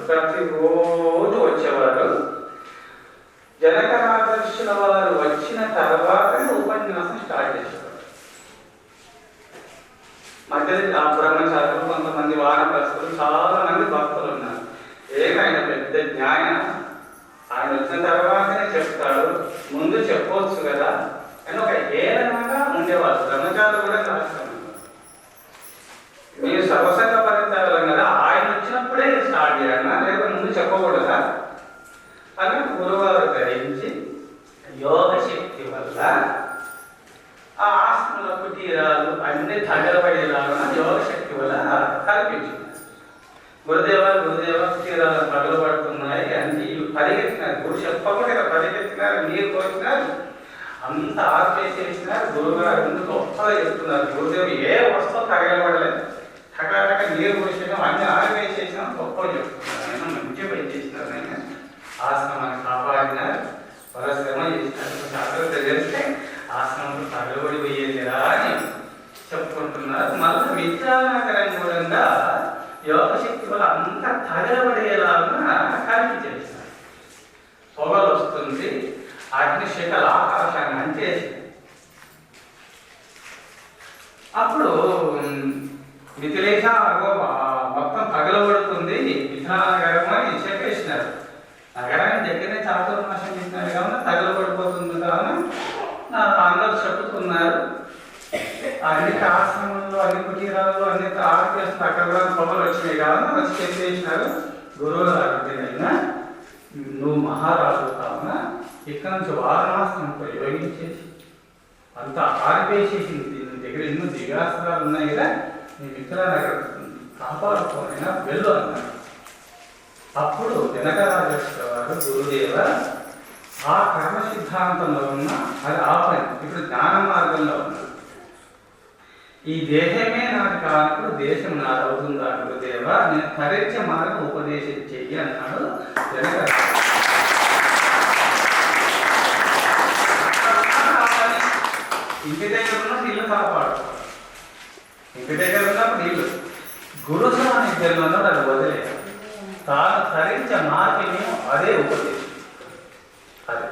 ప్రతిరోజు వచ్చేవారు. జనక మహర్షుల వారు వచ్చిన తర్వాతనే ఉపన్యాసం స్టార్ట్ చేసేవారు. మధ్యలో ఆ బ్రహ్మచారులు, కొంతమంది వానప్రస్థులు, చాలా మంది భక్తులు ఉన్నారు. ఏమైనా పెద్ద న్యాయం ఆయన వచ్చిన తర్వాతనే చెప్తాడు, ముందు చెప్పవచ్చు కదా అని ఒక ఏదైనా ఉండేవాళ్ళు. బ్రహ్మచారులు కూడా రాష్ట్రం మీరు సర్వసంగ పరిత్యాగం కదా, ఆయన వచ్చినప్పుడే స్టార్ట్ చేయాలన్నా, లేకపోతే ముందు చెప్పకూడదా అని గురువారు గ్రహించి యోగ శక్తి వల్ల ఆ ఆసనల కుటీరాలు అన్ని తగలబడేలాగా యోగ శక్తి వల్ల కల్పించింది. గురుదేవ కుటీరాలు తగలబడుతున్నాయి అంటే పరిగెత్తినారు. గురు చెప్పకుండా పరిగెత్తినారు, నీరు పోసినారు, అంత ఆర్పేసేసినారు. గురువుగారు ముందు గొప్పగా చెప్తున్నారు. గురుదేవుడు ఏ వస్తువు తగలబడలేదు, టకాటక నీరు పోసినాం, అన్ని ఆర్పేసేసినాం, గొప్పగా చెప్తున్నారు. ఆయన మంచిగా పనిచేసినారు. ఆయన ఆశ్రమాన్ని కాపాడినారు, పరశ్రమ చేసినారు. జాగ్రత్త చేస్తే ఆశ్రమంలో తగలబడి పోయేదిరా అని చెప్పుకుంటున్నారు. మళ్ళీ విద్యానగరం మూలంగా యోగ శక్తి వల్ల అంతా తగలబడేలాగా కల్పించేసినారు. పొగలు వస్తుంది, అగ్నిశిఖలు ఆకాశాన్ని అంచేసి అప్పుడు మిథిలేశ మొత్తం తగలబడుతుంది విద్యానగరం అని చెప్పేసినారు. నగరాన్ని దగ్గరనే చాతుర్మాసం చేసినారు కావున తగలబడిపోతుంది కావున అందరూ చెప్పుతున్నారు. అన్ని ఆశ్రమంలో, అన్ని కుటీరాల్లో అన్ని ఆర్కేస్తూ అక్కడ కూడా పొగలు వచ్చినాయి కావున వచ్చి చెప్పేసినారు. గురువులు అడిగినైనా నువ్వు మహారాజు కావున ఇక్కడ నుంచి వారణాశ్రమం ప్రయోగించేసి అంత ఆర్పేసేసింది. దీని దగ్గర ఎన్నో దిగాస్త్రాలు ఉన్నాయి కదా, నీ విద్యానగరం కాపాడుకోనైనా వెళ్ళు అన్నారు. అప్పుడు జనకరాజేశ్వర వారు గురుదేవ ఆ కర్మ సిద్ధాంతంలో ఉన్న అది ఆపని, ఇప్పుడు జ్ఞాన మార్గంలో ఉన్నారు. ఈ దేహమే నాకు కానప్పుడు దేశం నాది అవుతుందా గురుదేవ, నేను తరించే మార్గం ఉపదేశం చెయ్యి అన్నాడు జనకరాజు. ఇంటి దగ్గర ఉన్నప్పుడు ఇల్లు కాపాడుకోవాలి, ఇంటి దగ్గర ఉన్నప్పుడు ఇల్లు. గురు సాన్నిధ్యంలో ఉన్నప్పుడు అది వదిలేదు. తాను తరించే మార్గం అదే ఉపదేశం. అదే